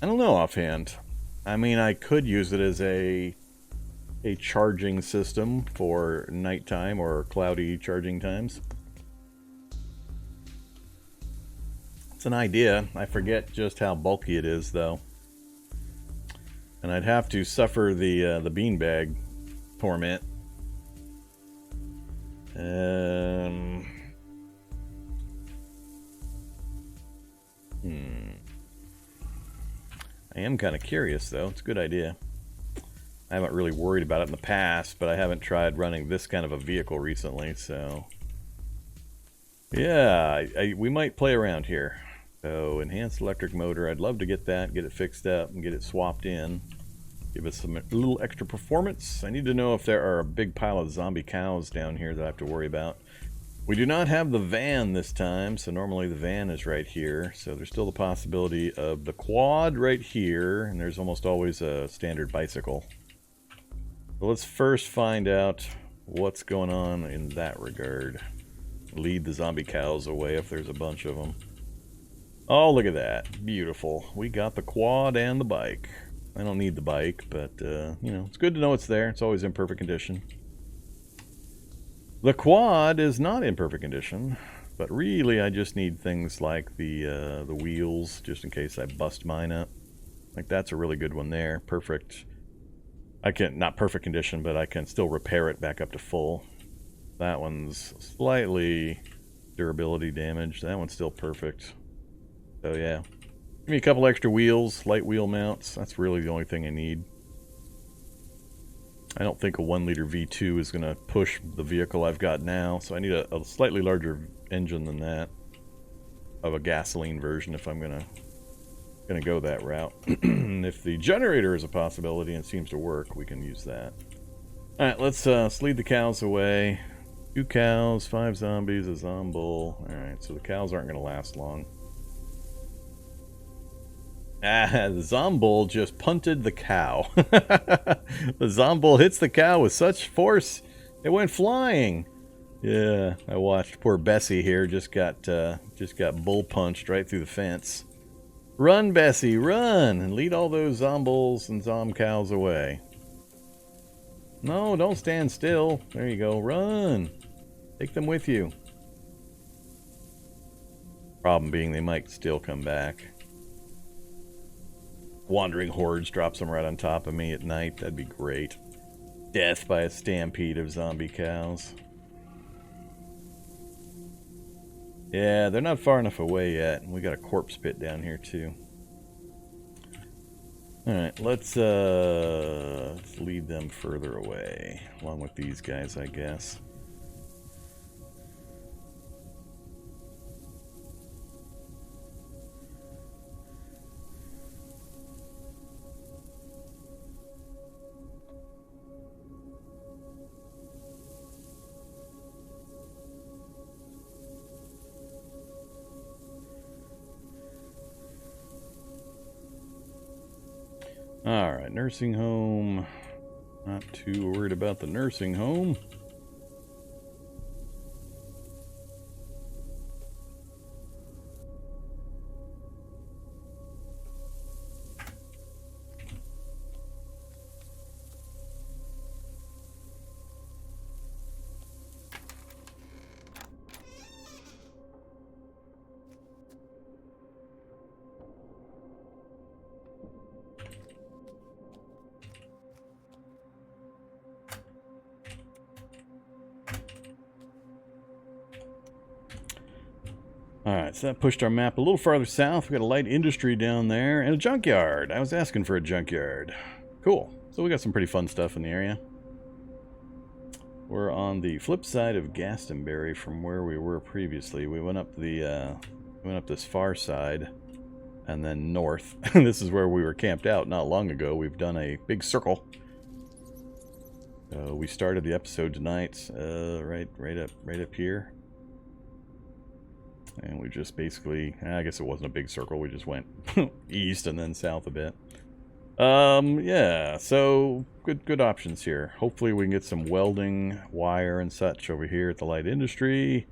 I don't know offhand. I mean, I could use it as a charging system for nighttime or cloudy charging times. It's an idea. I forget just how bulky it is, though. And I'd have to suffer the beanbag torment. I am kind of curious, though. It's a good idea. I haven't really worried about it in the past, but I haven't tried running this kind of a vehicle recently, so... Yeah, we might play around here. So, enhanced electric motor, I'd love to get that, get it fixed up, and get it swapped in. Give us a little extra performance. I need to know if there are a big pile of zombie cows down here that I have to worry about. We do not have the van this time, so normally the van is right here. So there's still the possibility of the quad right here, and there's almost always a standard bicycle. So let's first find out what's going on in that regard. Lead the zombie cows away if there's a bunch of them. Oh, look at that. Beautiful. We got the quad and the bike. I don't need the bike, but, you know, it's good to know it's there. It's always in perfect condition. The quad is not in perfect condition, but really I just need things like the wheels, just in case I bust mine up. Like, that's a really good one there. Perfect. I can, not perfect condition, but I can still repair it back up to full. That one's slightly durability damage. That one's still perfect. So yeah. Give me a couple extra wheels, light wheel mounts. That's really the only thing I need. I don't think a 1 liter V2 is going to push the vehicle I've got now, so I need a slightly larger engine than that. Of a gasoline version if I'm gonna go that route. If the generator is a possibility and seems to work, we can use that. Alright, let's lead the cows away. 2 cows, 5 zombies, a zombull. Alright, so the cows aren't going to last long. Ah, the zombull just punted the cow. The zombull hits the cow with such force, it went flying. Yeah, I watched poor Bessie here just got bull punched right through the fence. Run, Bessie, run, and lead all those zombulls and zom cows away. No, don't stand still. There you go. Run. Take them with you. Problem being, they might still come back. Wandering hordes drops them right on top of me at night. That'd be great. Death by a stampede of zombie cows. Yeah, they're not far enough away yet. We got a corpse pit down here too. Alright, let's lead them further away. Along with these guys, I guess. Alright, nursing home. Not too worried about the nursing home. Alright, so that pushed our map a little farther south. We got a light industry down there and a junkyard. I was asking for a junkyard. Cool. So we got some pretty fun stuff in the area. We're on the flip side of Gastonbury from where we were previously. We went up this far side and then north. This is where we were camped out not long ago. We've done a big circle. We started the episode tonight right up here. And we just basically, I guess it wasn't a big circle, we just went east and then south a bit. Yeah, so good options here. Hopefully we can get some welding wire and such over here at the light industry.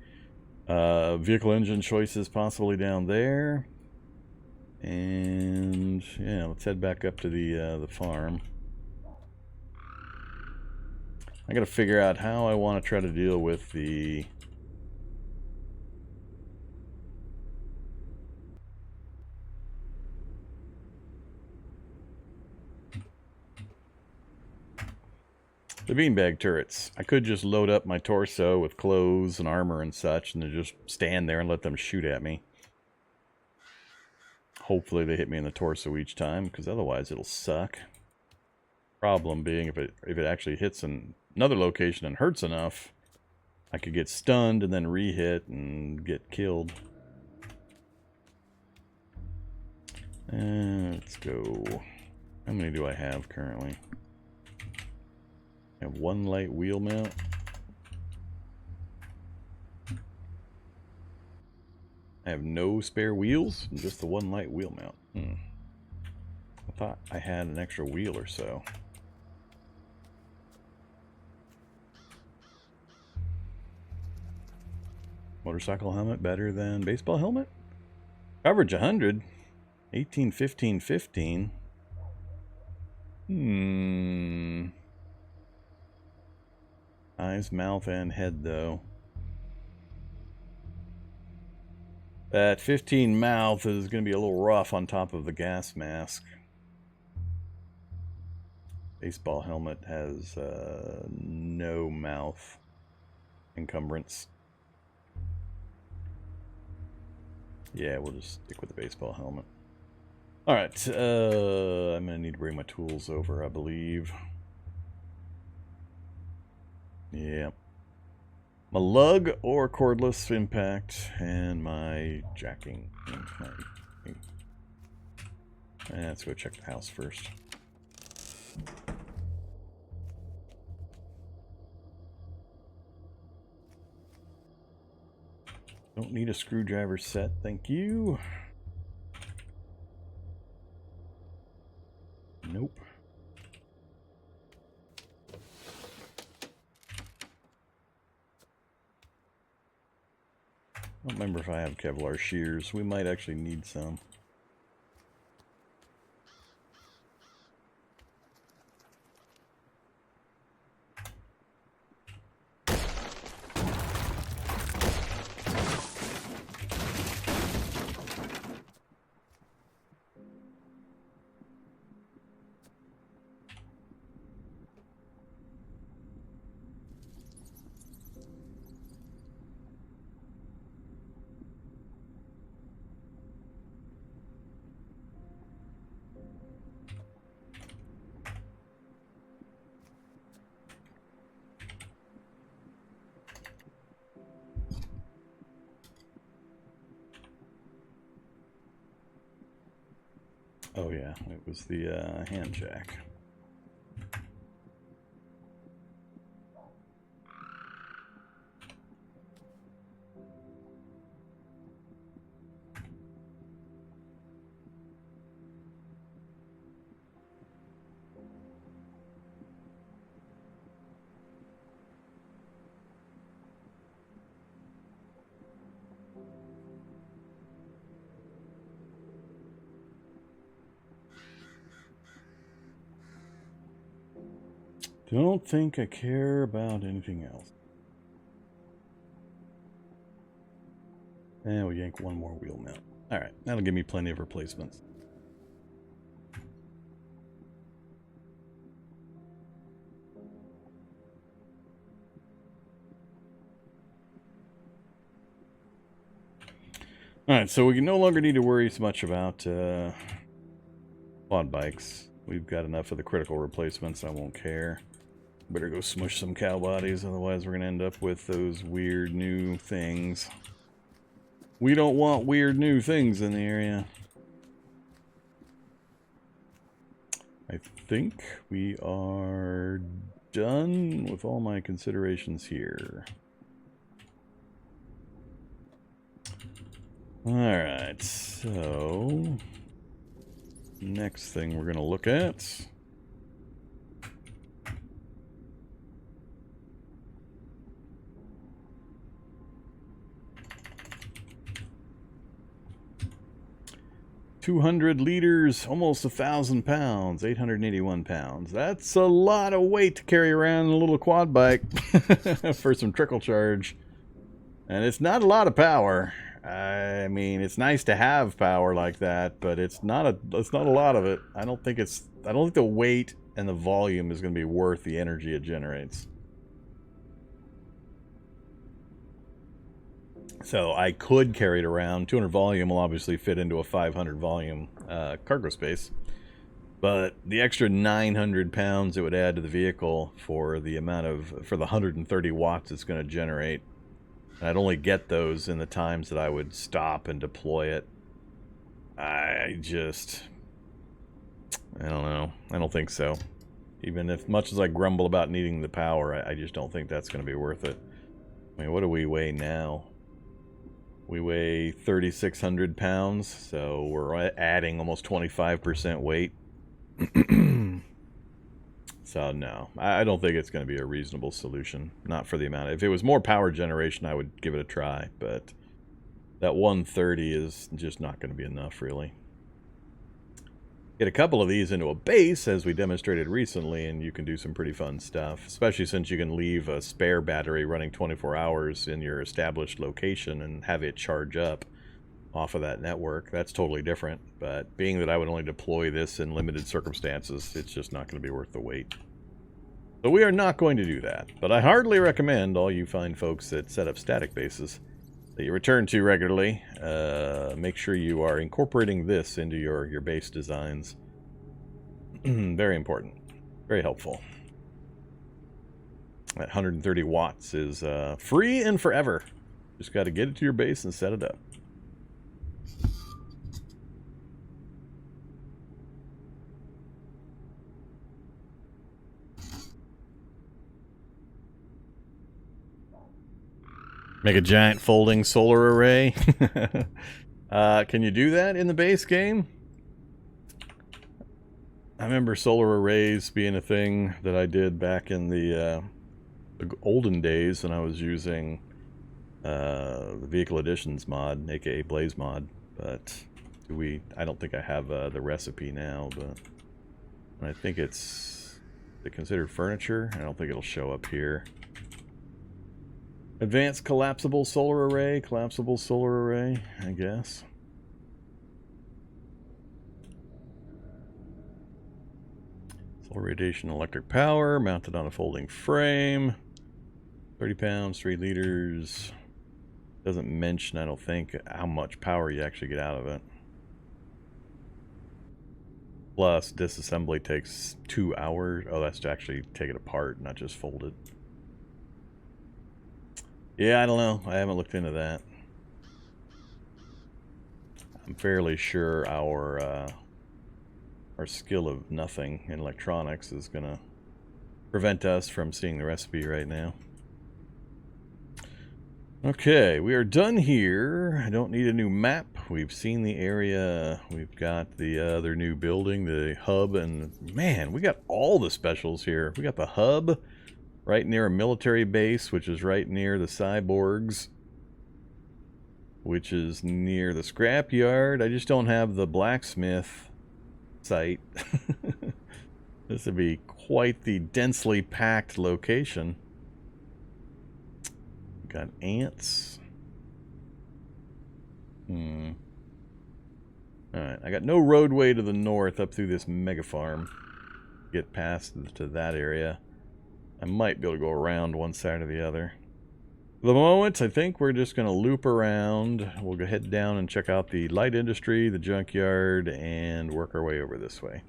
Vehicle engine choices possibly down there. And yeah, Yeah, let's head back up to the farm. I gotta figure out how I want to try to deal with the beanbag turrets. I could just load up my torso with clothes and armor and such and then just stand there and let them shoot at me. Hopefully they hit me in the torso each time, because otherwise it'll suck. Problem being, if it actually hits in another location and hurts enough, I could get stunned and then re-hit and get killed. Let's go. How many do I have currently? I have one light wheel mount. I have no spare wheels, just the one light wheel mount. I thought I had an extra wheel or so. Motorcycle helmet better than baseball helmet? Coverage 100. 18, 15, 15. Eyes, mouth, and head, though. That 15 mouth is going to be a little rough on top of the gas mask. Baseball helmet has no mouth encumbrance. Yeah, we'll just stick with the baseball helmet. Alright, I'm going to need to bring my tools over, I believe. Yeah. My lug or cordless impact and my jacking. Let's go check the house first. Don't need a screwdriver set, thank you. Nope. I don't remember if I have Kevlar shears. We might actually need some. Oh yeah, it was the hand jack. Don't think I care about anything else. And we'll yank one more wheel mount. Alright, that'll give me plenty of replacements. Alright, so we no longer need to worry so much about quad bikes. We've got enough of the critical replacements, I won't care. Better go smush some cow bodies, otherwise we're going to end up with those weird new things. We don't want weird new things in the area. I think we are done with all my considerations here. Alright, so next thing we're going to look at . 200 liters, almost 1,000 pounds, 881 pounds. That's a lot of weight to carry around in a little quad bike for some trickle charge. And it's not a lot of power. I mean, it's nice to have power like that, but it's not a lot of it. I don't think the weight and the volume is going to be worth the energy it generates. So I could carry it around. 200 volume will obviously fit into a 500 volume cargo space. But the extra 900 pounds it would add to the vehicle for the 130 watts it's going to generate. And I'd only get those in the times that I would stop and deploy it. I don't know. I don't think so. Even if much as I grumble about needing the power, I just don't think that's going to be worth it. I mean, what do we weigh now? We weigh 3,600 pounds, so we're adding almost 25% weight. So no, I don't think it's going to be a reasonable solution. Not for the amount. If it was more power generation, I would give it a try, but that 130 is just not going to be enough, really. Get a couple of these into a base, as we demonstrated recently, and you can do some pretty fun stuff, especially since you can leave a spare battery running 24 hours in your established location and have it charge up off of that network. That's totally different, but being that I would only deploy this in limited circumstances, it's just not going to be worth the wait. So we are not going to do that, but I hardly recommend all you fine folks that set up static bases that you return to regularly, make sure you are incorporating this into your base designs. Very important. Very helpful. That 130 watts is free and forever. Just got to get it to your base and set it up. Make a giant folding solar array. Can you do that in the base game? I remember solar arrays being a thing that I did back in the olden days when I was using the Vehicle Editions mod, aka Blaze mod. But I don't think I have the recipe now, but I think it's considered furniture. I don't think it'll show up here. Advanced collapsible solar array, I guess. Solar radiation electric power, mounted on a folding frame. 30 pounds, 3 liters. Doesn't mention, I don't think, how much power you actually get out of it. Plus, disassembly takes 2 hours. Oh, that's to actually take it apart, not just fold it. Yeah, I don't know. I haven't looked into that. I'm fairly sure our skill of nothing in electronics is going to prevent us from seeing the recipe right now. Okay, we are done here. I don't need a new map. We've seen the area. We've got the other new building, the hub, and man, we got all the specials here. We got the hub right near a military base, which is right near the cyborgs, which is near the scrapyard. I just don't have the blacksmith site. This would be quite the densely packed location. Got ants. Alright, I got no roadway to the north up through this mega farm. Get past to that area. I might be able to go around one side or the other. For the moment, I think we're just going to loop around. We'll go head down and check out the light industry, the junkyard, and work our way over this way.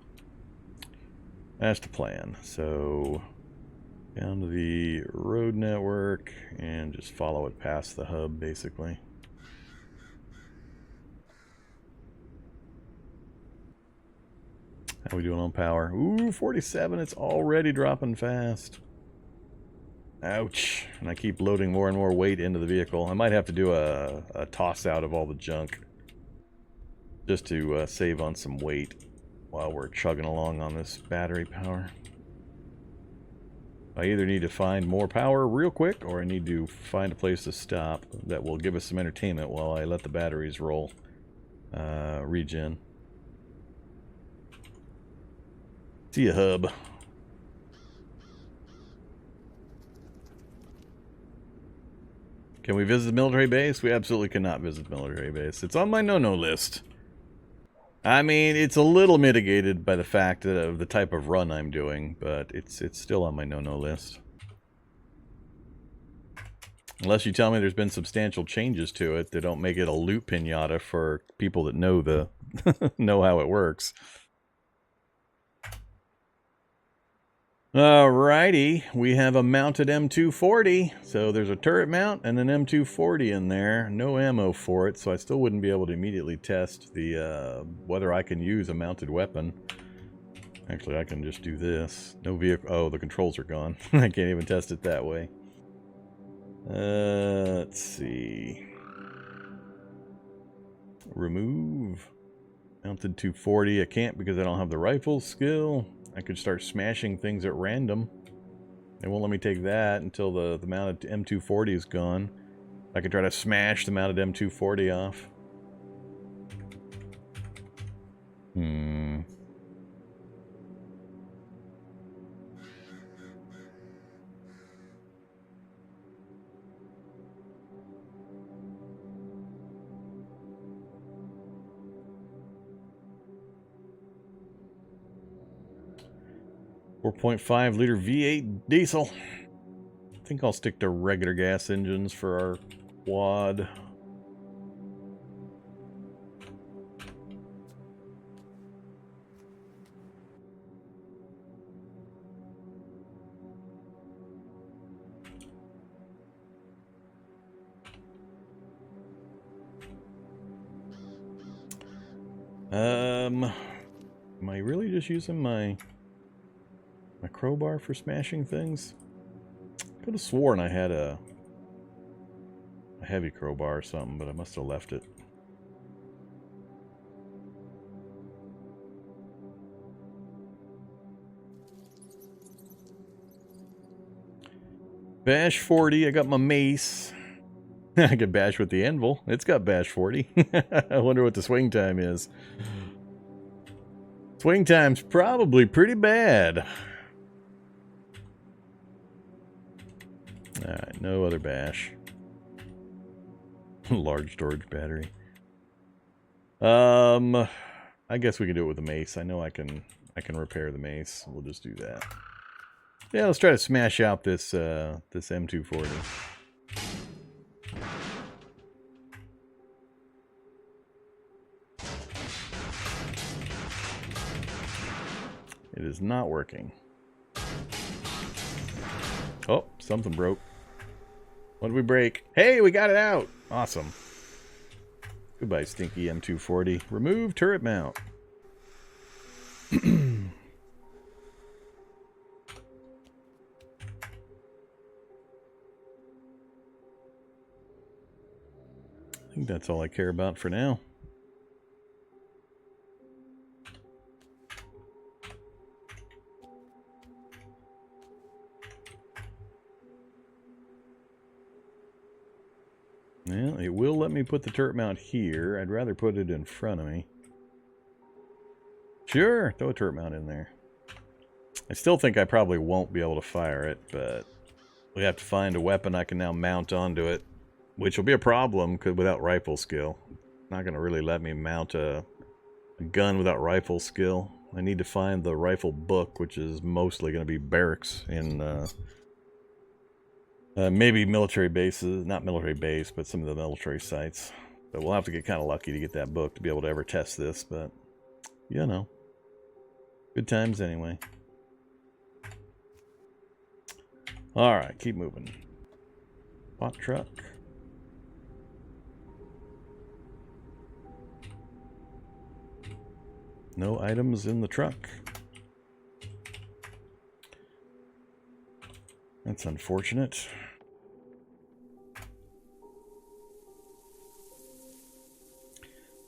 That's the plan. So, down to the road network and just follow it past the hub, basically. How we doing on power? Ooh, 47. It's already dropping fast. Ouch. And I keep loading more and more weight into the vehicle. I might have to do a toss out of all the junk just to save on some weight while we're chugging along on this battery power. I either need to find more power real quick, or I need to find a place to stop that will give us some entertainment while I let the batteries roll. Regen. See a hub. Can we visit the military base? We absolutely cannot visit the military base. It's on my no-no list. I mean, it's a little mitigated by the fact of the type of run I'm doing, but it's still on my no-no list. Unless you tell me there's been substantial changes to it that don't make it a loot pinata for people that know the know how it works. Alrighty, we have a mounted M240. So there's a turret mount and an M240 in there. No ammo for it, so I still wouldn't be able to immediately test the whether I can use a mounted weapon. Actually, I can just do this. No vehicle. Oh, the controls are gone. I can't even test it that way. Let's see. Remove. Mounted 240. I can't because I don't have the rifle skill. I could start smashing things at random. They won't let me take that until the mounted M240 is gone. I could try to smash the mounted M240 off. 4.5 liter V8 diesel. I think I'll stick to regular gas engines for our quad. Am I really just using my crowbar for smashing things? Could have sworn I had a heavy crowbar or something, but I must have left it. Bash 40, I got my mace. I can bash with the anvil. It's got bash 40. I wonder what the swing time is. Swing time's probably pretty bad. Alright, no other bash. Large storage battery. I guess we can do it with the mace. I know I can repair the mace. We'll just do that. Yeah, let's try to smash out this this M240. It is not working. Oh, something broke. What did we break? Hey, we got it out! Awesome. Goodbye, stinky M240. Remove turret mount. I think that's all I care about for now. Well, it will let me put the turret mount here. I'd rather put it in front of me. Sure, throw a turret mount in there. I still think I probably won't be able to fire it, but we have to find a weapon I can now mount onto it, which will be a problem because without rifle skill. Not going to really let me mount a gun without rifle skill. I need to find the rifle book, which is mostly going to be barracks in maybe military bases, not military base, but some of the military sites. But we'll have to get kind of lucky to get that book to be able to ever test this, but you know, good times anyway. All right, keep moving. Bot truck. No items in the truck. That's unfortunate.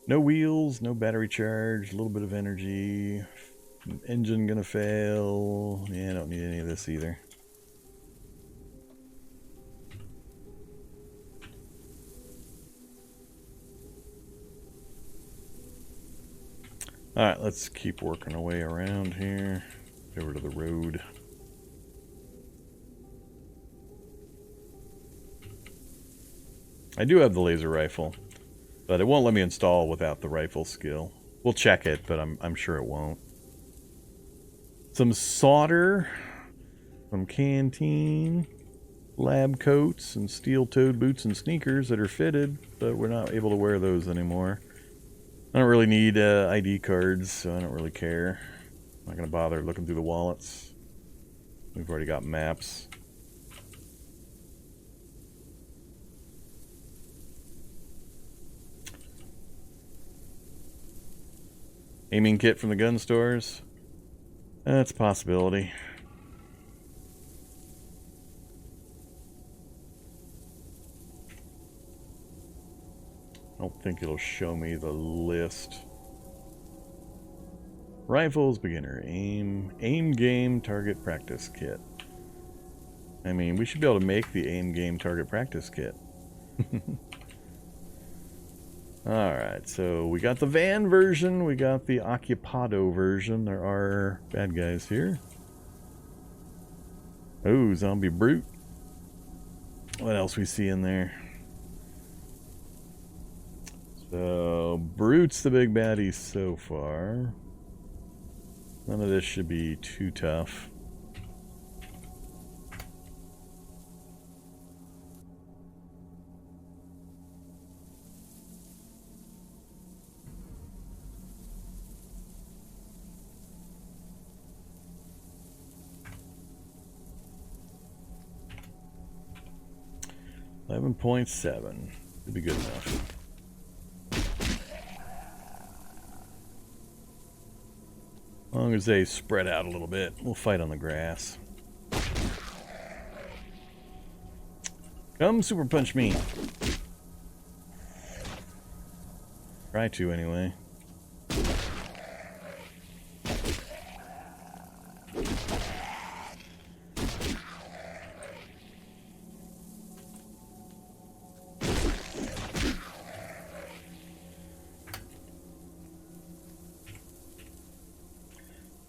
No wheels, no battery charge, a little bit of energy. Engine gonna fail. Yeah, I don't need any of this either. Alright, let's keep working our way around here. Over to the road. I do have the laser rifle, but it won't let me install without the rifle skill. We'll check it, but I'm sure it won't. Some solder from Canteen, lab coats, and steel-toed boots and sneakers that are fitted, but we're not able to wear those anymore. I don't really need ID cards, so I don't really care. I'm not going to bother looking through the wallets. We've already got maps. Aiming kit from the gun stores? That's a possibility. I don't think it'll show me the list. Rifles, beginner, aim game, target practice kit. I mean, we should be able to make the aim game target practice kit. Alright, so we got the van version, we got the Occupado version. There are bad guys here. Oh, zombie brute. What else we see in there? So, brute's the big baddie so far. None of this should be too tough. $11.7 would be good enough. As long as they spread out a little bit, we'll fight on the grass. Come super punch me. Try to anyway.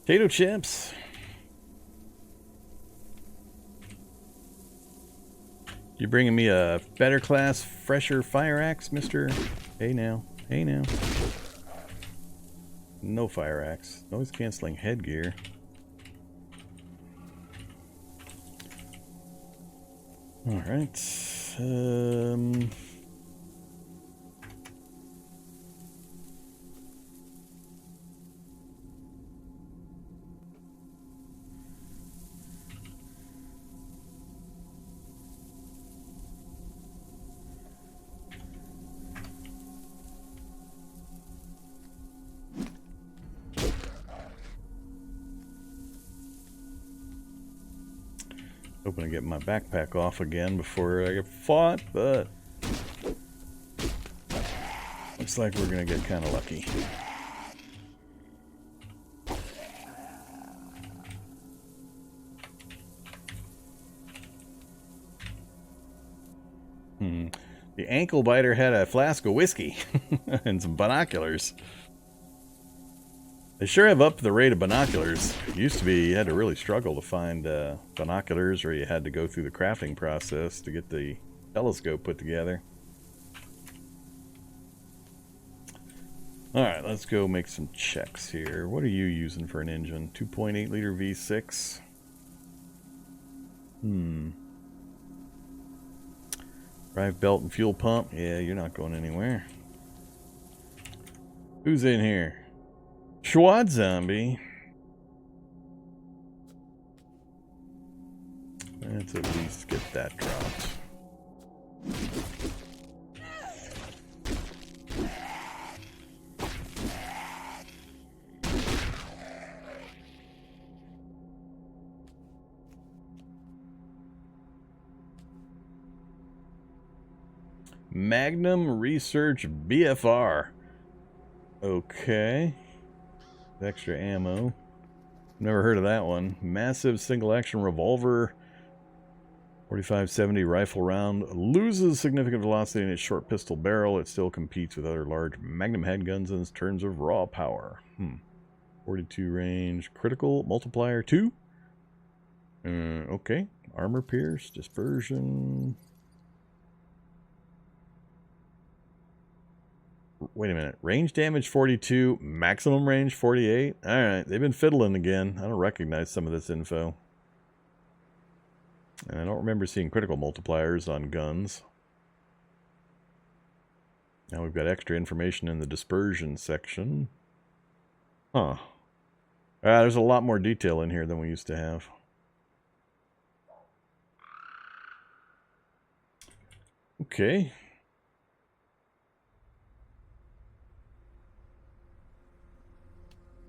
Potato chips. You bringing me a better class, fresher fire axe, mister? Hey now. Hey now. No fire axe. Noise canceling headgear. Alright. Hoping to get my backpack off again before I get fought, but looks like we're gonna get kind of lucky. The ankle biter had a flask of whiskey and some binoculars. They sure have upped the rate of binoculars. It used to be you had to really struggle to find binoculars, or you had to go through the crafting process to get the telescope put together. Alright, let's go make some checks here. What are you using for an engine? 2.8 liter V6. Drive belt and fuel pump. Yeah, you're not going anywhere. Who's in here? Schwad zombie. Let's at least get that dropped. Magnum Research BFR. Okay. Extra ammo. Never heard of that one. Massive single action revolver. 45-70 rifle round. Loses significant velocity in its short pistol barrel. It still competes with other large magnum handguns in terms of raw power. 42 range. Critical. Multiplier 2. Okay. Armor pierce. Dispersion. Wait a minute. Range damage 42. Maximum range 48. Alright. They've been fiddling again. I don't recognize some of this info. And I don't remember seeing critical multipliers on guns. Now we've got extra information in the dispersion section. Huh. There's a lot more detail in here than we used to have. Okay.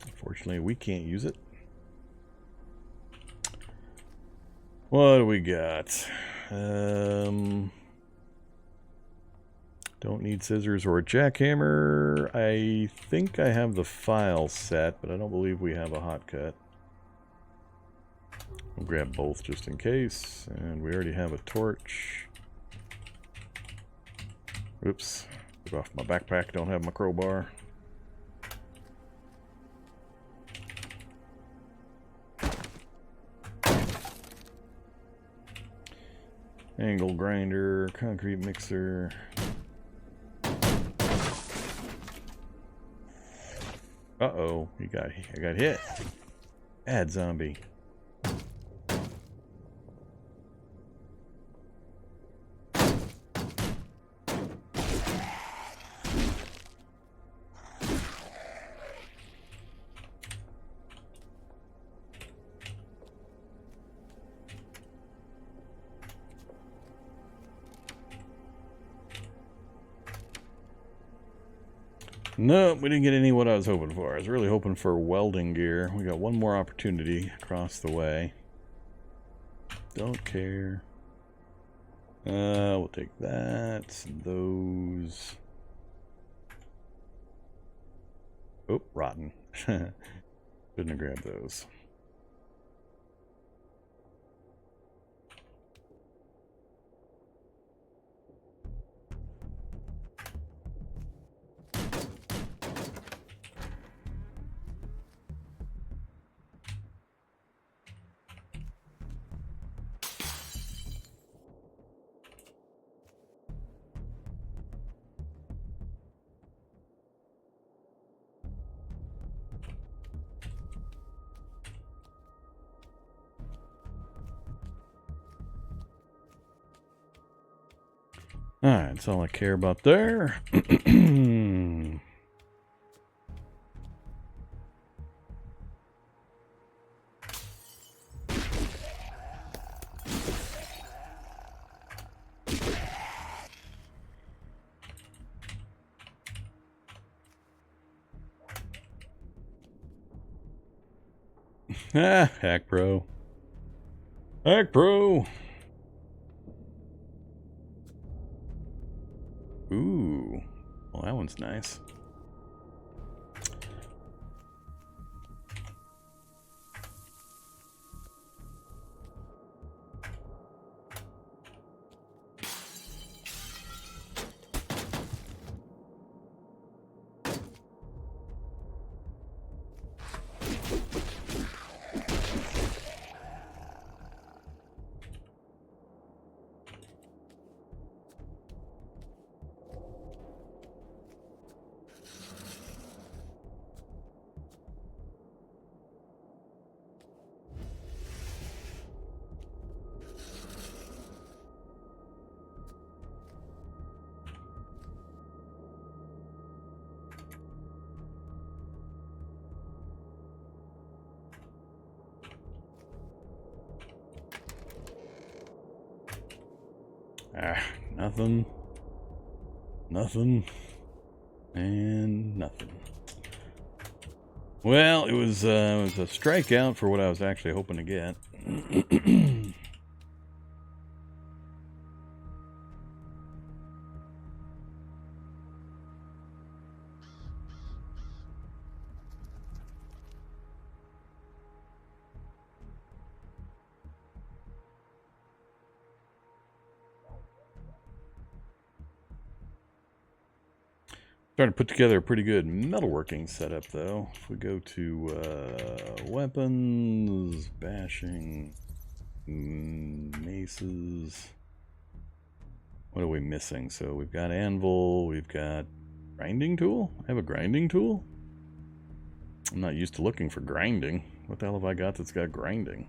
Unfortunately, we can't use it. What do we got? Don't need scissors or a jackhammer. I think I have the file set, but I don't believe we have a hot cut. We'll grab both just in case. And we already have a torch. Oops. Took off my backpack. Don't have my crowbar. Angle grinder, concrete mixer. Uh-oh, I got hit. Bad zombie. Nope, we didn't get any of what I was hoping for. I was really hoping for welding gear. We got one more opportunity across the way. Don't care. We'll take that. Those. Oh, rotten. Shouldn't have grabbed those. Alright, that's all I care about there. Hack bro. Hack bro. Ooh, well, that one's nice. Nothing. Nothing. And nothing. Well, it was a strikeout for what I was actually hoping to get. Trying to put together a pretty good metalworking setup, though. If we go to weapons, bashing, maces. What are we missing? So we've got anvil, we've got grinding tool. I have a grinding tool? I'm not used to looking for grinding. What the hell have I got that's got grinding?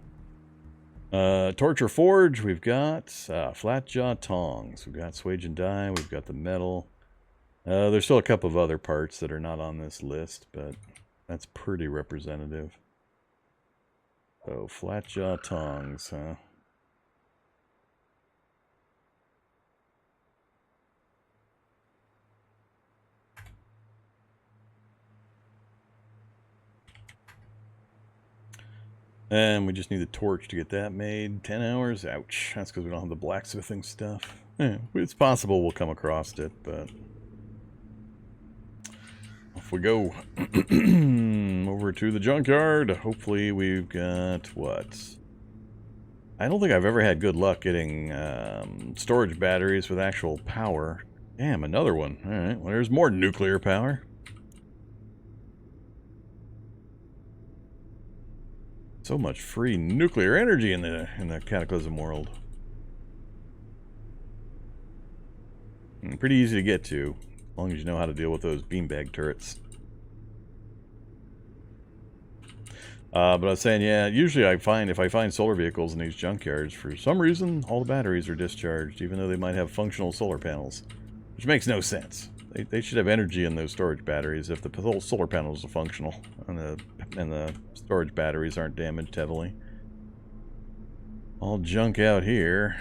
Torture forge, we've got flat jaw tongs. We've got swage and die, we've got the metal. There's still a couple of other parts that are not on this list, but that's pretty representative. So, flat jaw tongs, huh? And we just need the torch to get that made. 10 hours? Ouch. That's because we don't have the blacksmithing stuff. Yeah, it's possible we'll come across it, but... off we go. Over to the junkyard. Hopefully we've got what? I don't think I've ever had good luck getting storage batteries with actual power. Damn, another one. Alright, well there's more nuclear power. So much free nuclear energy in the Cataclysm world. And pretty easy to get to. As long as you know how to deal with those beanbag turrets. But I was saying, yeah, usually if I find solar vehicles in these junkyards, for some reason, all the batteries are discharged, even though they might have functional solar panels. Which makes no sense. They should have energy in those storage batteries if the solar panels are functional and the storage batteries aren't damaged heavily. All junk out here.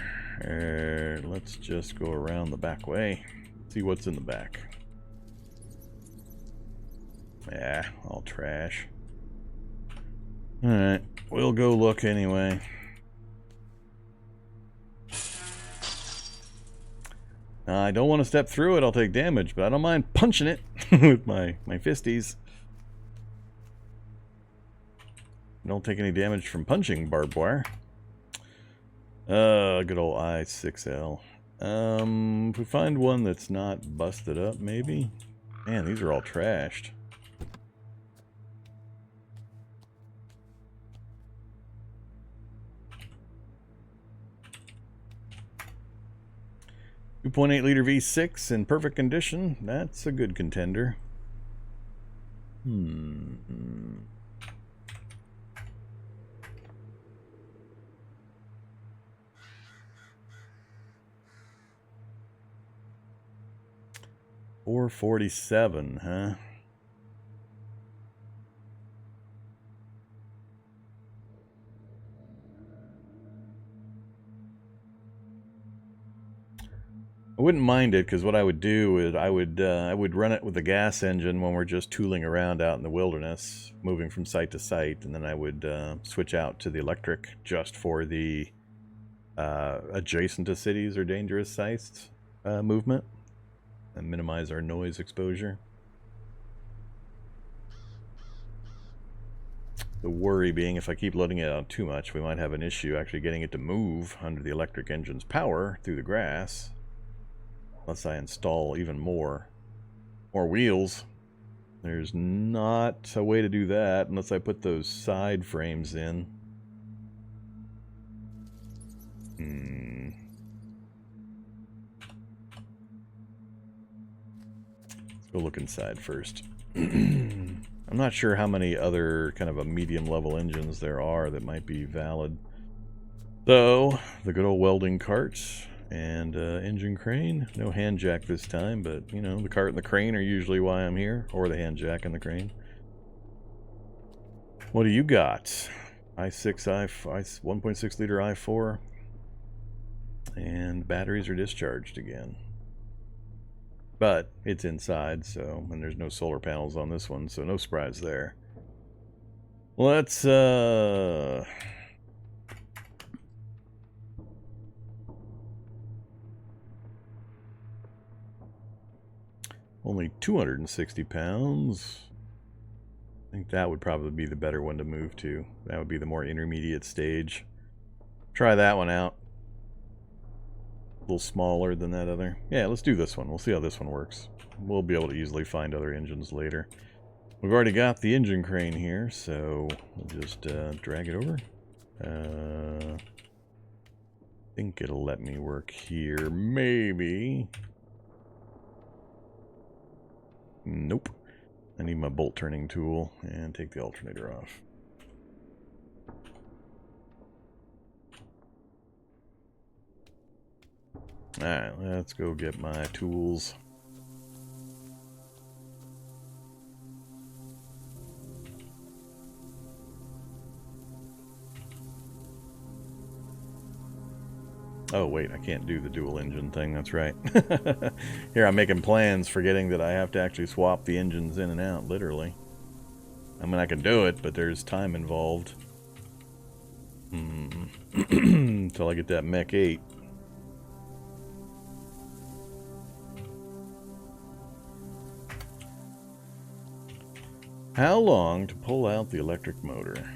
Let's just go around the back way. See what's in the back. Yeah, all trash. Alright, we'll go look anyway. I don't want to step through it, I'll take damage, but I don't mind punching it with my fisties. Don't take any damage from punching barbed wire. Good old I6L. If we find one that's not busted up, maybe? Man, these are all trashed. .8 liter V6 in perfect condition. That's a good contender. 447, huh? I wouldn't mind it, because what I would do is I would run it with the gas engine when we're just tooling around out in the wilderness, moving from site to site, and then I would switch out to the electric just for the adjacent to cities or dangerous sites movement, and minimize our noise exposure. The worry being, if I keep loading it out too much, we might have an issue actually getting it to move under the electric engine's power through the grass. Unless I install even more wheels. There's not a way to do that unless I put those side frames in. Let's go look inside first. I'm not sure how many other kind of a medium level engines there are that might be valid. So, the good old welding carts. And engine crane. No hand jack this time, but you know, the cart and the crane are usually why I'm here, or the hand jack and the crane. What do you got? I6, 1.6 liter i4, and batteries are discharged again. But it's inside, so, and there's no solar panels on this one, so no surprise there. Let's only 260 pounds. I think that would probably be the better one to move to. That would be the more intermediate stage. Try that one out. little smaller than that other. Yeah, let's do this one. We'll see how this one works. We'll be able to easily find other engines later. We've already got the engine crane here, so we'll just drag it over. I think it'll let me work here, maybe. Nope. I need my bolt turning tool and take the alternator off. Alright, let's go get my tools. Oh wait, I can't do the dual engine thing, that's right. Here I'm making plans, forgetting that I have to actually swap the engines in and out, literally. I mean, I can do it, but there's time involved. Until I get that Mech 8. How long to pull out the electric motor?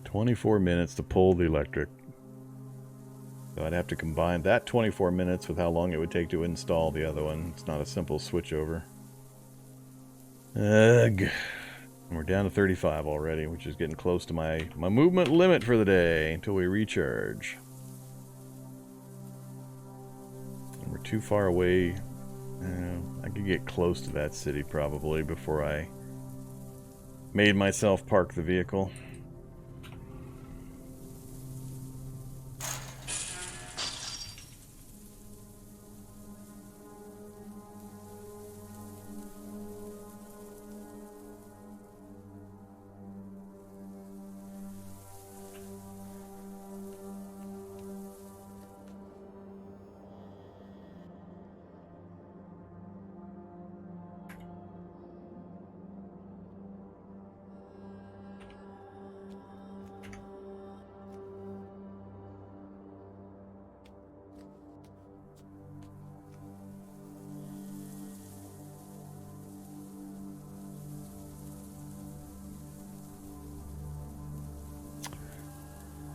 24 minutes to pull the electric. So I'd have to combine that 24 minutes with how long it would take to install the other one. It's not a simple switchover. Ugh. We're down to 35 already, which is getting close to my movement limit for the day until we recharge. And we're too far away. I could get close to that city probably before I made myself park the vehicle.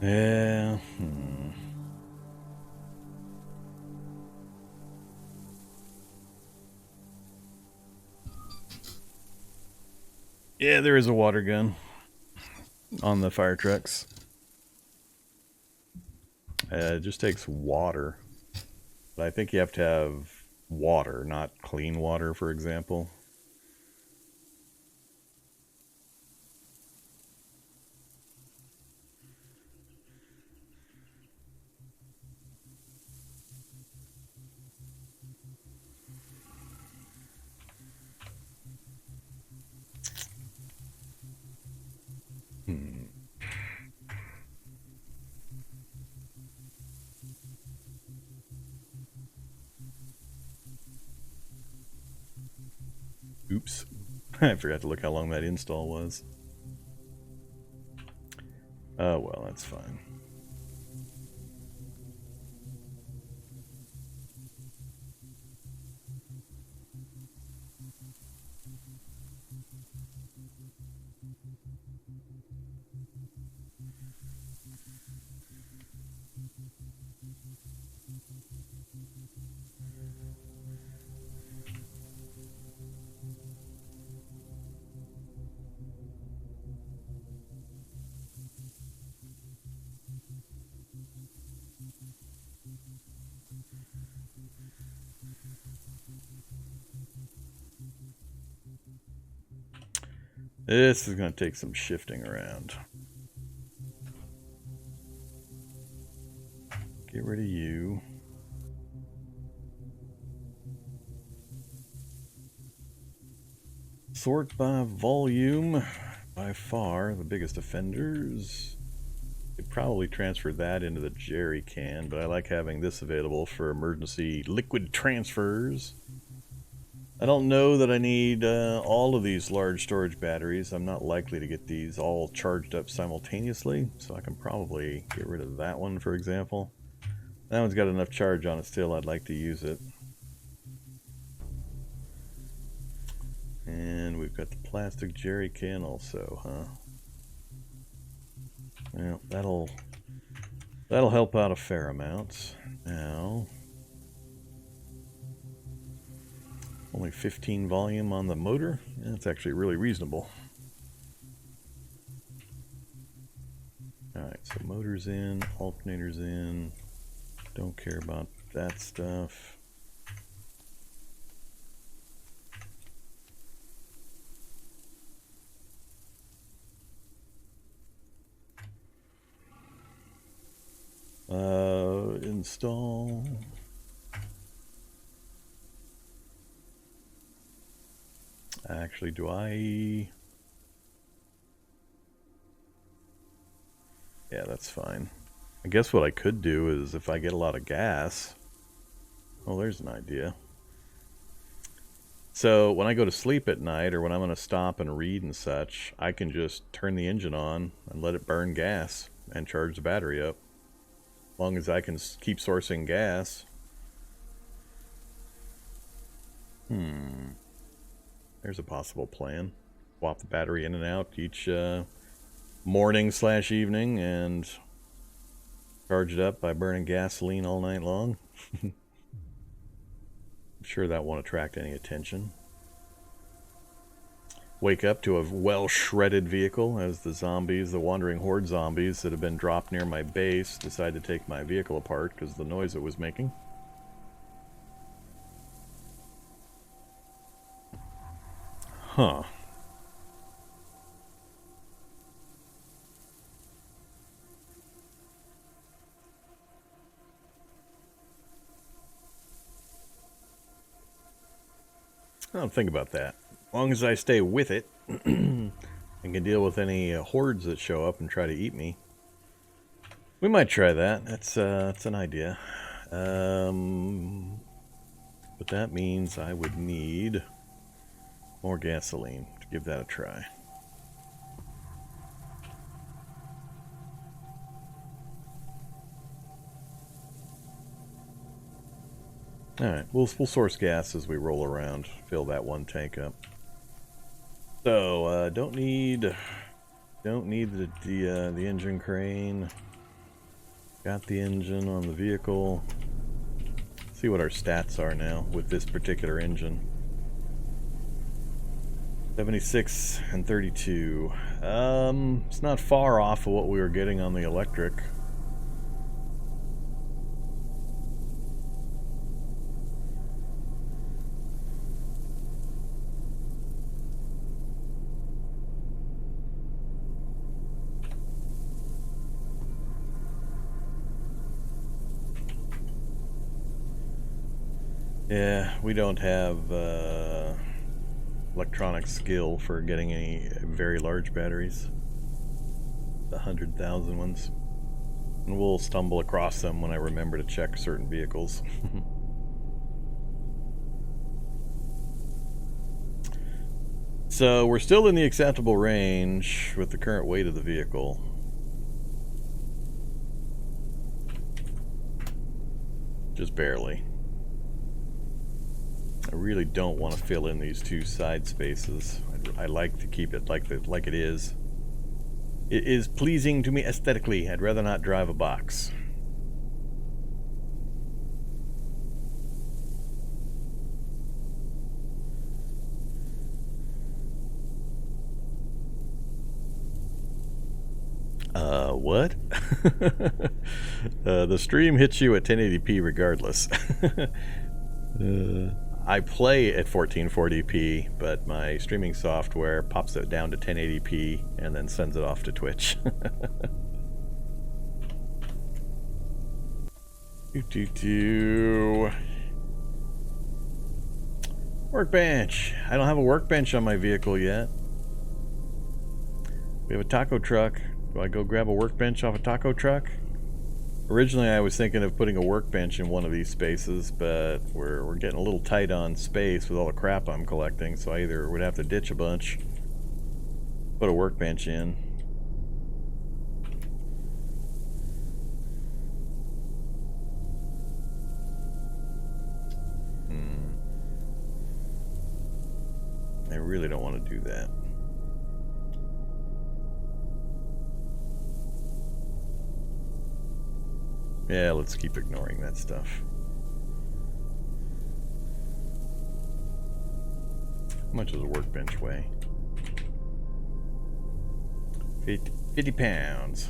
Yeah. Yeah, there is a water gun on the fire trucks. It just takes water. But I think you have to have water, not clean water, for example. Oops. I forgot to look how long that install was. Oh, well, that's fine. This is going to take some shifting around. Get rid of you. Sort by volume. By far the biggest offenders. Could probably transfer that into the jerry can, but I like having this available for emergency liquid transfers. I don't know that I need all of these large storage batteries. I'm not likely to get these all charged up simultaneously, so I can probably get rid of that one, for example. That one's got enough charge on it still, I'd like to use it. And we've got the plastic jerry can also, huh? Well, that'll That'll help out a fair amount. Now, only 15 volume on the motor. That's actually really reasonable. Alright, so motor's in, alternator's in. Don't care about that stuff. Install. Actually, do I? Yeah, that's fine. I guess what I could do is if I get a lot of gas. Oh, there's an idea. So when I go to sleep at night or when I'm going to stop and read and such, I can just turn the engine on and let it burn gas and charge the battery up. As long as I can keep sourcing gas. There's a possible plan. Swap the battery in and out each morning/evening and charge it up by burning gasoline all night long. I'm sure that won't attract any attention. Wake up to a well-shredded vehicle as the zombies, the wandering horde zombies that have been dropped near my base, decide to take my vehicle apart because of the noise it was making. Huh. I don't think about that. As long as I stay with it and can deal with any hordes that show up and try to eat me. We might try that. That's an idea. But that means I would need more gasoline to give that a try. Alright, we'll source gas as we roll around, fill that one tank up. So, don't need the engine crane. Got the engine on the vehicle. See what our stats are now with this particular engine. 76 and 32. It's not far off of what we were getting on the electric. Yeah, we don't have electronic skill for getting any very large batteries. The 100,000 ones. And we'll stumble across them when I remember to check certain vehicles. So we're still in the acceptable range with the current weight of the vehicle. Just barely. I really don't want to fill in these two side spaces. I like to keep it like it is. It is pleasing to me aesthetically. I'd rather not drive a box. What? The stream hits you at 1080p regardless. I play at 1440p, but my streaming software pops it down to 1080p and then sends it off to Twitch. Workbench. I don't have a workbench on my vehicle yet. We have a taco truck. Do I go grab a workbench off a taco truck? Originally, I was thinking of putting a workbench in one of these spaces, but we're getting a little tight on space with all the crap I'm collecting, so I either would have to ditch a bunch, put a workbench in. I really don't want to do that. Yeah, let's keep ignoring that stuff. How much does a workbench weigh? 50 pounds.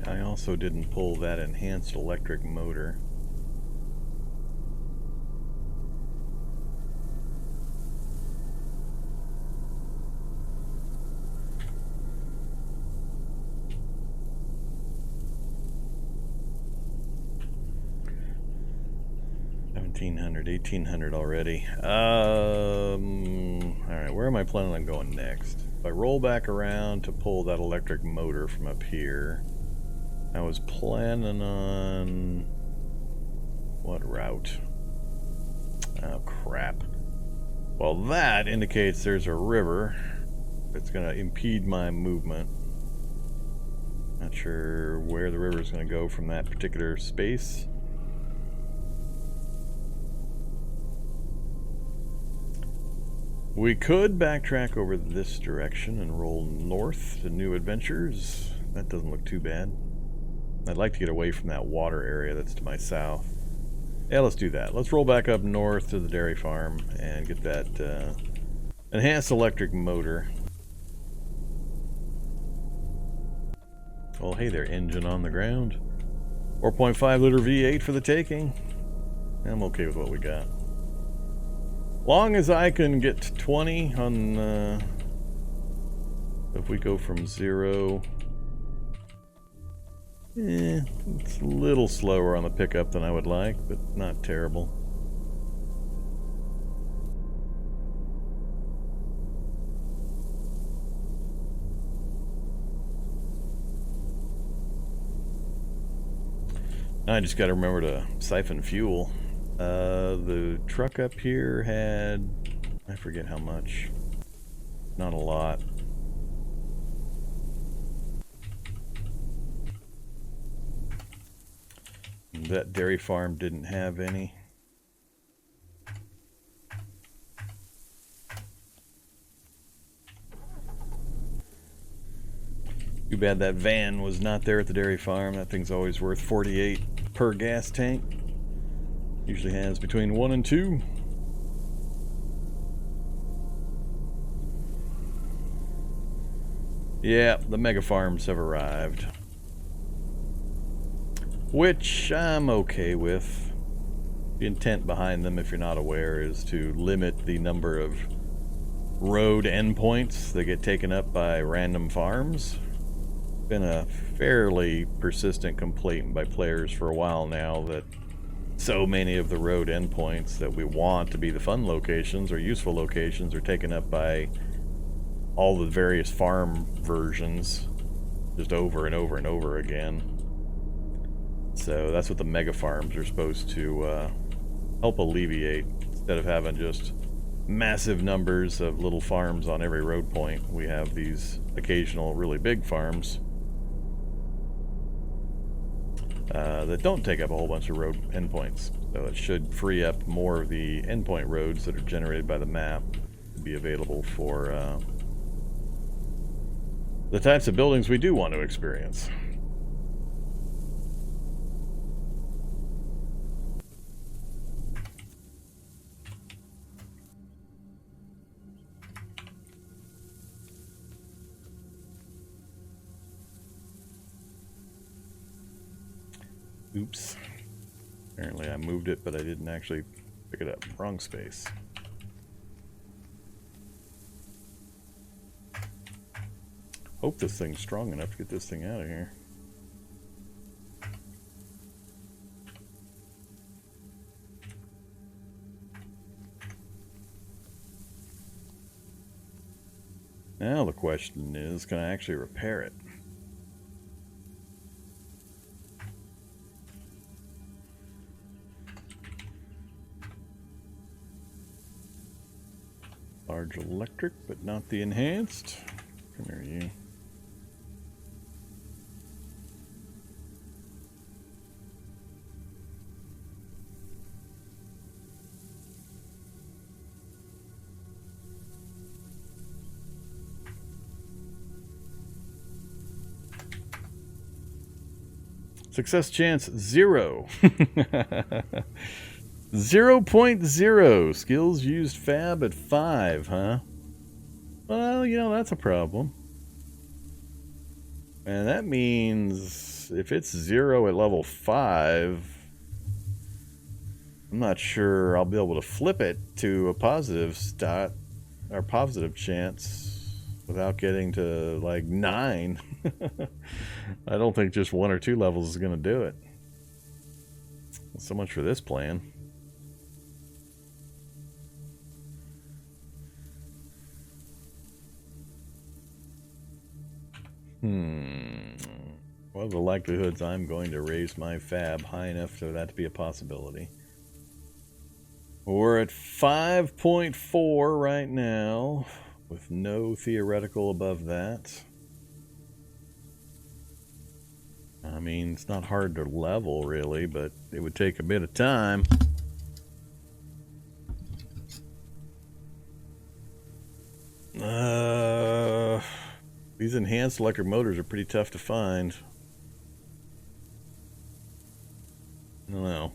I also didn't pull that enhanced electric motor. $1,800 already. Alright, where am I planning on going next? If I roll back around to pull that electric motor from up here, I was planning on... what route? Oh, crap. Well, that indicates there's a river. It's going to impede my movement. Not sure where the river is going to go from that particular space. We could backtrack over this direction and roll north to new adventures. That doesn't look too bad. I'd like to get away from that water area that's to my south. Yeah, let's do that. Let's roll back up north to the dairy farm and get that enhanced electric motor. Well, hey there, engine on the ground. 4.5 liter V8 for the taking. I'm okay with what we got. Long as I can get to 20 on, if we go from 0, it's a little slower on the pickup than I would like, but not terrible. I just got to remember to siphon fuel. The truck up here had, I forget how much, not a lot. That dairy farm didn't have any. Too bad that van was not there at the dairy farm. That thing's always worth 48 per gas tank. Usually has between 1 and 2. Yeah, the mega farms have arrived. Which I'm okay with. The intent behind them, if you're not aware, is to limit the number of road endpoints that get taken up by random farms. Been a fairly persistent complaint by players for a while now that so many of the road endpoints that we want to be the fun locations or useful locations are taken up by all the various farm versions just over and over and over again. So that's what the mega farms are supposed to help alleviate. Instead of having just massive numbers of little farms on every road point, we have these occasional really big farms that don't take up a whole bunch of road endpoints. So it should free up more of the endpoint roads that are generated by the map to be available for the types of buildings we do want to experience. Oops. Apparently I moved it, but I didn't actually pick it up. Wrong space. Hope this thing's strong enough to get this thing out of here. Now the question is, can I actually repair it? Large electric, but not the enhanced. Come here, you. Success chance 0. 0.0. Skills used fab at 5, huh? Well, you know, that's a problem. And that means if it's 0 at level 5, I'm not sure I'll be able to flip it to a positive stat or positive chance without getting to like 9. I don't think just 1 or 2 levels is going to do it. So much for this plan. What are the likelihoods I'm going to raise my fab high enough for that to be a possibility? We're at 5.4 right now, with no theoretical above that. I mean, it's not hard to level, really, but it would take a bit of time. These enhanced electric motors are pretty tough to find. I don't know.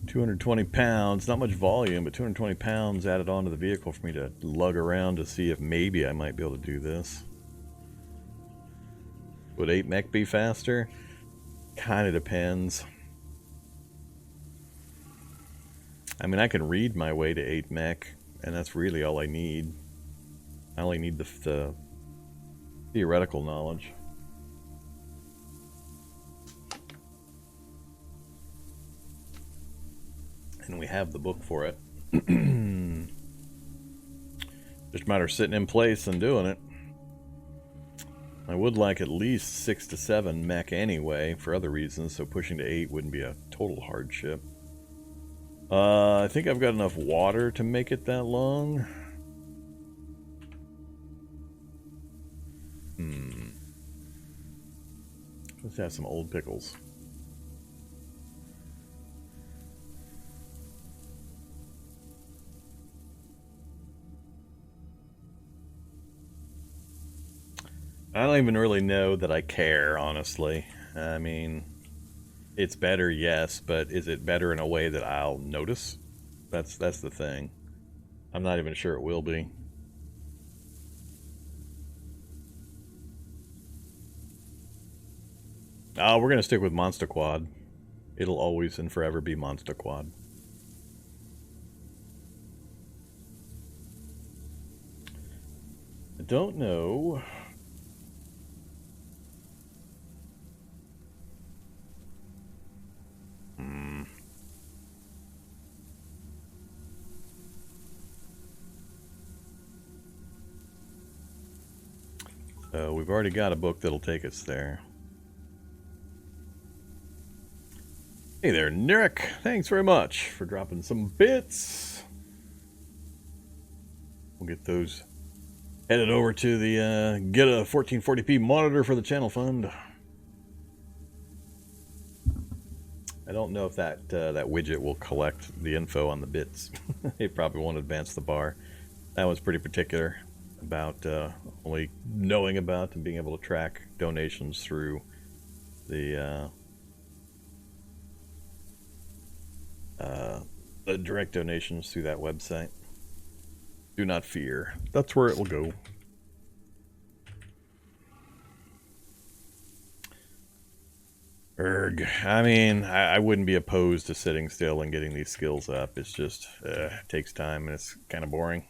£220, not much volume, but 220 pounds added onto the vehicle for me to lug around to see if maybe I might be able to do this. Would 8 mech be faster? Kind of depends. I mean, I can read my way to 8 mech, and that's really all I need. I only need the theoretical knowledge. And we have the book for it. Just a matter of sitting in place and doing it. I would like at least 6 to 7 mech anyway, for other reasons, so pushing to 8 wouldn't be a total hardship. I think I've got enough water to make it that long. Let's have some old pickles. I don't even really know that I care, honestly. I mean, it's better, yes, but is it better in a way that I'll notice? That's the thing. I'm not even sure it will be. Oh, we're gonna stick with Monster Quad. It'll always and forever be Monster Quad. I don't know. So we've already got a book that'll take us there. Hey there, Nick. Thanks very much for dropping some bits. We'll get those headed over to the get a 1440p monitor for the channel fund. I don't know if that that widget will collect the info on the bits. It probably won't advance the bar. That was pretty particular about only knowing about and being able to track donations through the direct donations through that website. Do not fear. That's where it will go. Erg. I mean, I wouldn't be opposed to sitting still and getting these skills up. It's just, it takes time and it's kind of boring.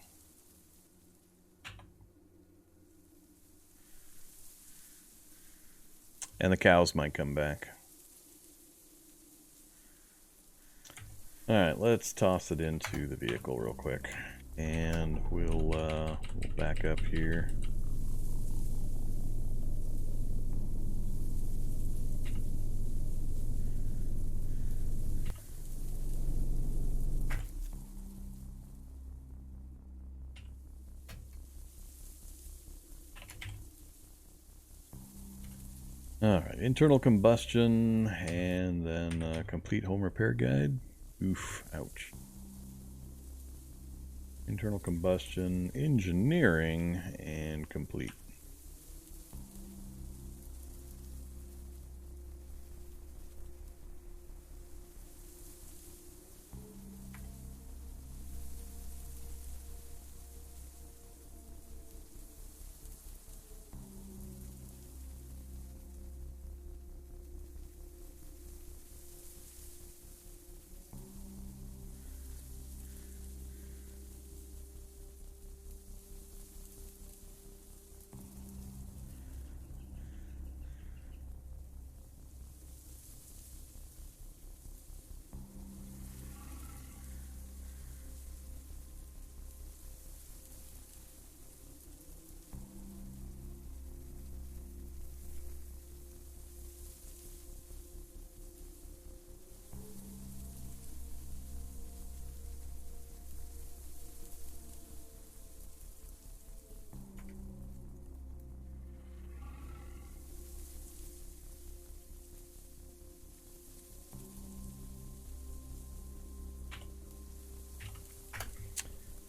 And the cows might come back. Alright, let's toss it into the vehicle real quick. And we'll back up here. Alright, internal combustion, and then complete home repair guide. Oof, ouch. Internal combustion, engineering, and complete.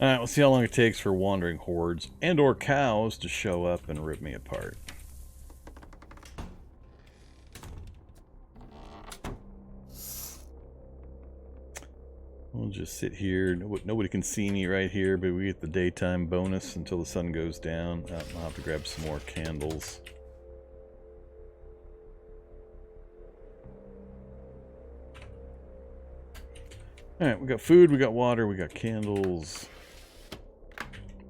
Alright, we'll see how long it takes for wandering hordes and or cows to show up and rip me apart. We'll just sit here. Nobody can see me right here, but we get the daytime bonus until the sun goes down. I'll have to grab some more candles. Alright, we got food, we got water, we got candles.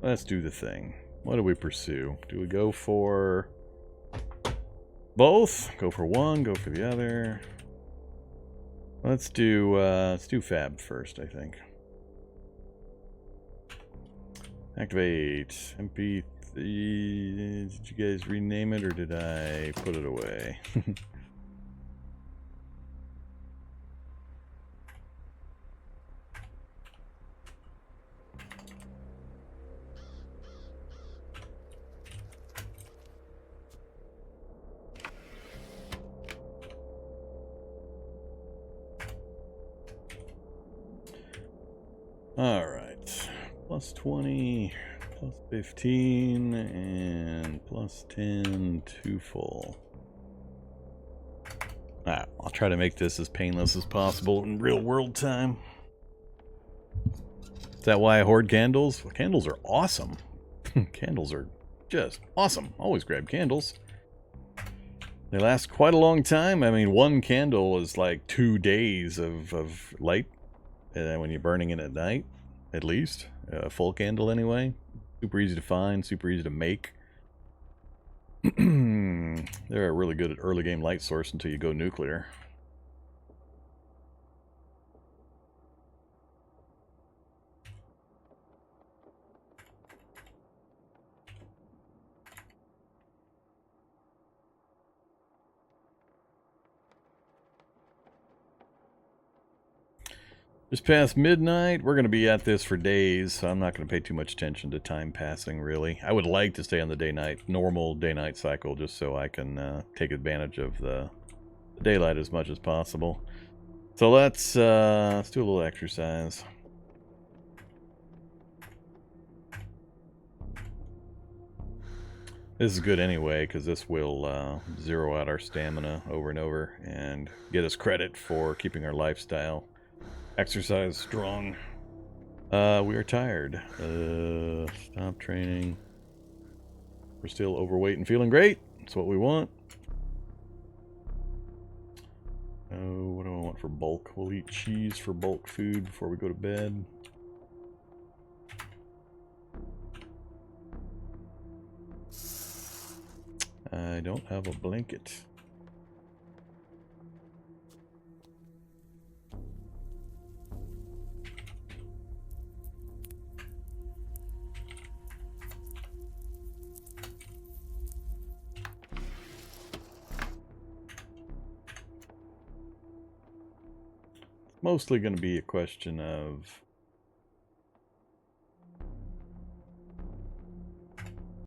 Let's do the thing. What do we pursue? Do we go for both? Go for one, go for the other. Let's do Fab first, I think. Activate MP3. Did you guys rename it or did I put it away? Alright, plus 20, plus 15, and plus 10 to full. Alright, I'll try to make this as painless as possible in real world time. Is that why I hoard candles? Well, candles are awesome. Candles are just awesome. Always grab candles. They last quite a long time. I mean, one candle is like 2 days of light. When you're burning it at night, at least. A full candle anyway. Super easy to find, super easy to make. They're a really good early game light source until you go nuclear. Just past midnight, we're going to be at this for days, so I'm not going to pay too much attention to time passing, really. I would like to stay on the normal day-night cycle, just so I can take advantage of the daylight as much as possible. So let's do a little exercise. This is good anyway, because this will zero out our stamina over and over, and get us credit for keeping our lifestyle exercise strong. We are tired. Stop training. We're still overweight and feeling great. That's what we want. Oh, what do I want for bulk? We'll eat cheese for bulk food before we go to bed. I don't have a blanket. Mostly going to be a question of